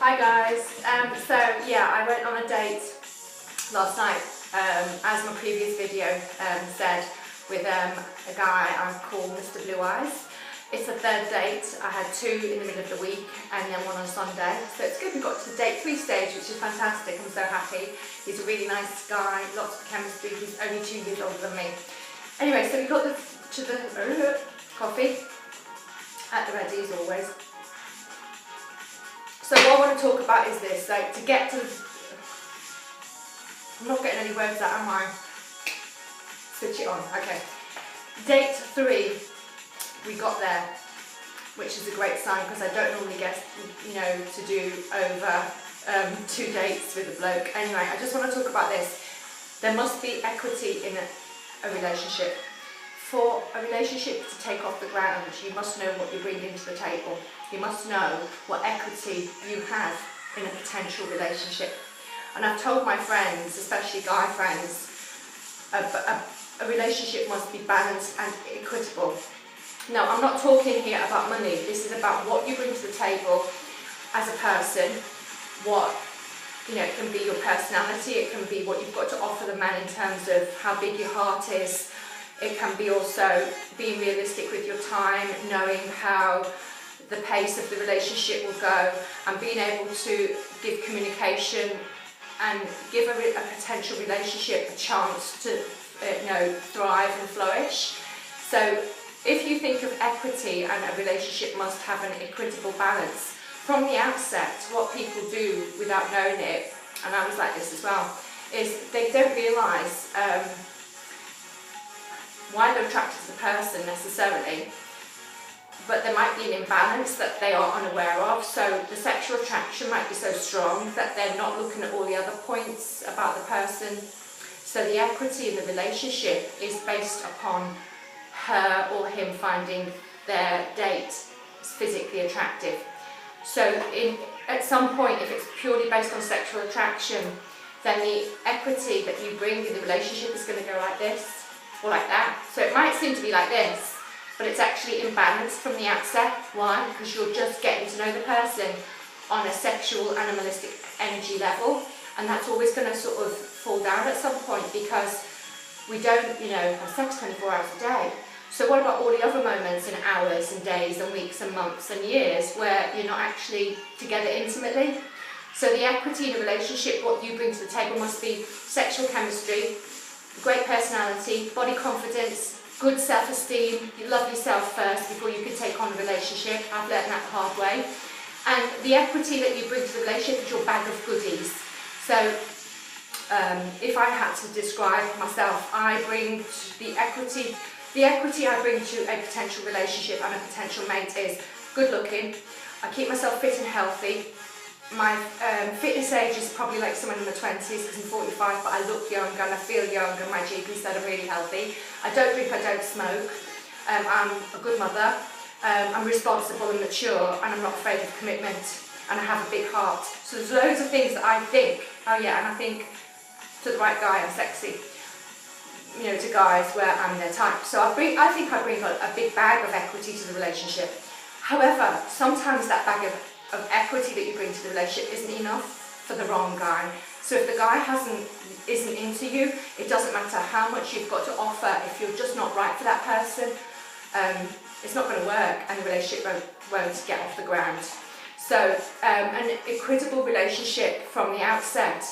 Hi guys, so yeah, I went on a date last night, as my previous video said, with a guy I call Mr.Blue Eyes. It's a third date. I had 2 in the middle of the week and then 1 on Sunday, so it's good. We got to the date 3 stage, which is fantastic. I'm so happy. He's a really nice guy, lots of chemistry. He's only 2 years older than me. Anyway, so we got to the coffee at the ready as always. So what I want to talk about is this, like to get to, I'm not getting any words out, am I? Switch it on, okay. Date 3, we got there, which is a great sign because I don't normally get, to do over 2 dates with a bloke. Anyway, I just want to talk about this. There must be equity in a relationship. For a relationship to take off the ground, you must know what you bring into the table. You must know what equity you have in a potential relationship. And I've told my friends, especially guy friends, a relationship must be balanced and equitable. Now, I'm not talking here about money. This is about what you bring to the table as a person. What, it can be your personality. It can be what you've got to offer the man in terms of how big your heart is. It can be also being realistic with your time, knowing how the pace of the relationship will go, and being able to give communication and give a potential relationship a chance to thrive and flourish. So if you think of equity and a relationship must have an equitable balance, from the outset, what people do without knowing it, and I was like this as well, is they don't realise why they're attracted to the person necessarily, but there might be an imbalance that they are unaware of. So the sexual attraction might be so strong that they're not looking at all the other points about the person. So the equity in the relationship is based upon her or him finding their date physically attractive. So at some point, if it's purely based on sexual attraction, then the equity that you bring in the relationship is going to go like this or like that. So it might seem to be like this, but it's actually imbalanced from the outset. Why? Because you're just getting to know the person on a sexual, animalistic energy level, and that's always going to sort of fall down at some point because we don't, have sex 24 hours a day. So what about all the other moments in hours and days and weeks and months and years where you're not actually together intimately? So the equity in a relationship, what you bring to the table must be sexual chemistry, great personality, body confidence, good self-esteem. You love yourself first before you can take on a relationship. I've learned that the hard way. And the equity that you bring to the relationship is your bag of goodies. So if I had to describe myself, I bring the equity I bring to a potential relationship and a potential mate is good looking. I keep myself fit and healthy. My fitness age is probably like someone in the 20s because I'm 45, but I look young and I feel young, and my GP said I'm really healthy. I don't drink, I don't smoke. I'm a good mother. I'm responsible and mature, and I'm not afraid of commitment, and I have a big heart. So there's loads of things that I think, and I think to the right guy I'm sexy. To guys where I'm their type. So I think I bring a big bag of equity to the relationship. However, sometimes that bag of equity that you bring to the relationship isn't enough for the wrong guy. So if the guy isn't into you, it doesn't matter how much you've got to offer. If you're just not right for that person, it's not going to work, and the relationship won't get off the ground. So an equitable relationship from the outset,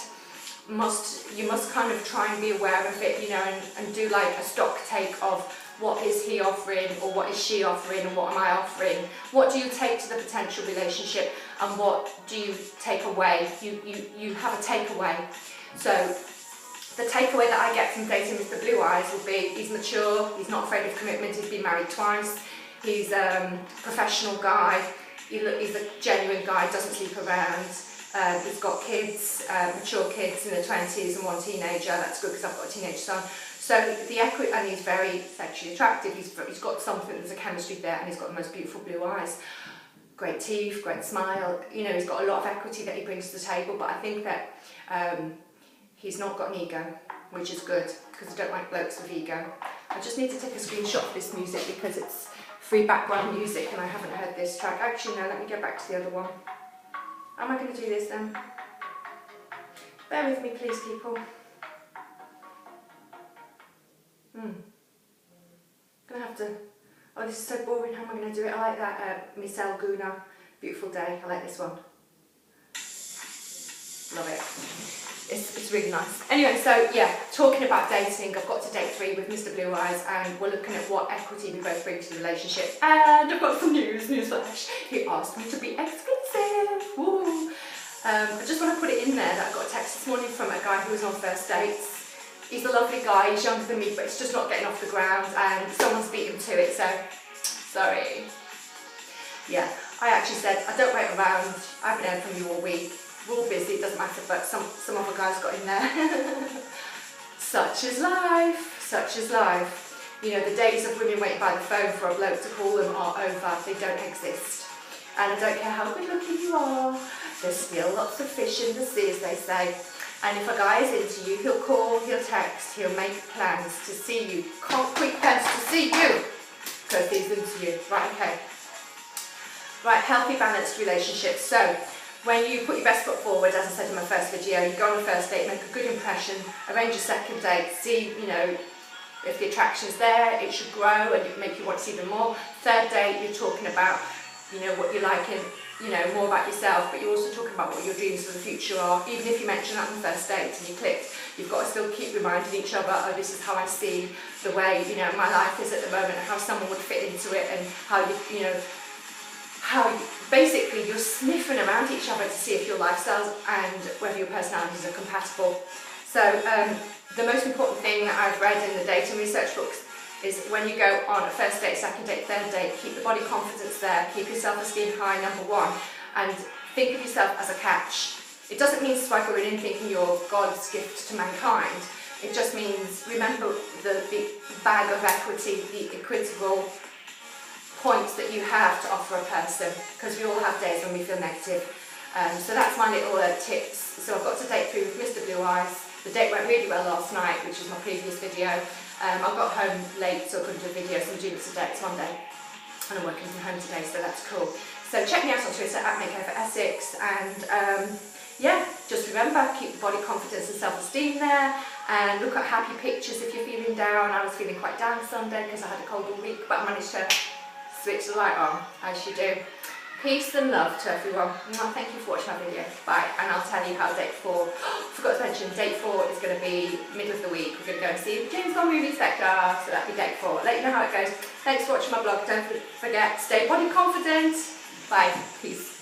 you must kind of try and be aware of it, and do like a stock take of what is he offering or what is she offering and what am I offering. What do you take to the potential relationship and what do you take away? You have a takeaway. So the takeaway that I get from dating Mr. Blue Eyes will be he's mature, he's not afraid of commitment, he's been married twice, he's a professional guy, he's a genuine guy, doesn't sleep around. He's got kids, mature kids in their 20s and 1 teenager. That's good because I've got a teenage son. So the equity, and he's very sexually attractive. He's got something, there's a chemistry there, and he's got the most beautiful blue eyes, great teeth, great smile. He's got a lot of equity that he brings to the table. But I think that he's not got an ego, which is good because I don't like blokes with ego. I just need to take a screenshot of this music because it's free background music and I haven't heard this track. Actually, no, let me go back to the other one. How am I going to do this then? Bear with me please, people. Gonna have to, oh this is so boring, how am I going to do it? I like that Michelle Guna, Beautiful Day, I like this one. Love it. It's really nice. Anyway, so yeah, talking about dating, I've got to date 3 with Mr. Blue Eyes, and we're looking at what equity we both bring to the relationship. And I've got some newsflash. He asked me to be exclusive. Woo. I just want to put it in there that I got a text this morning from a guy who was on first dates. He's a lovely guy, he's younger than me, but it's just not getting off the ground, and someone's beat him to it, so sorry. Yeah, I actually said, I don't wait around, I haven't heard from you all week. We're all busy, it doesn't matter, but some other guys got in there. Such is life, such is life. You know, the days of women waiting by the phone for a bloke to call them are over, they don't exist. And I don't care how good looking you are, there's still lots of fish in the sea, as they say. And if a guy is into you, he'll call, he'll text, he'll make plans to see you, concrete plans to see you, because he's into you. Right, okay. Right, healthy, balanced relationships. So, when you put your best foot forward, as I said in my first video, you go on a first date, make a good impression, arrange a second date, see, you know, if the attraction's there, it should grow and make you want to see them more. Third date, you're talking about, you know, what you like and, you know, more about yourself, but you're also talking about what your dreams for the future are. Even if you mention that on the first date and you clicked, you've got to still keep reminding each other, oh, this is how I see the way, you know, my life is at the moment, and how someone would fit into it, and how you know, how basically you're sniffing around each other to see if your lifestyles and whether your personalities are compatible. So the most important thing that I've read in the dating research books is when you go on a first date, second date, third date, keep the body confidence there, keep your self-esteem high, number one, and think of yourself as a catch. It doesn't mean swagger in thinking you're God's gift to mankind. It just means remember the bag of equity, the equitable points that you have to offer a person, because we all have days when we feel negative. So that's my little tips. So I've got to date 3 with Mr. Blue Eyes. The date went really well last night, which was my previous video. I got home late, so I couldn't do a video, so I'm doing it today. It's Monday, and I'm working from home today, so that's cool. So check me out on Twitter at @MakeOverEssex, and yeah, just remember, keep the body confidence and self-esteem there, and look at happy pictures if you're feeling down. I was feeling quite down Sunday because I had a cold all week, but I managed to switch the light on, as you do. Peace and love to everyone. Thank you for watching my video. Bye. And I'll tell you how date 4, forgot to mention, date 4 is going to be middle of the week. We're going to go and see the James Bond movie Spectre, so that'll be date 4. I'll let you know how it goes. Thanks for watching my blog. Don't forget, stay body confident. Bye. Peace.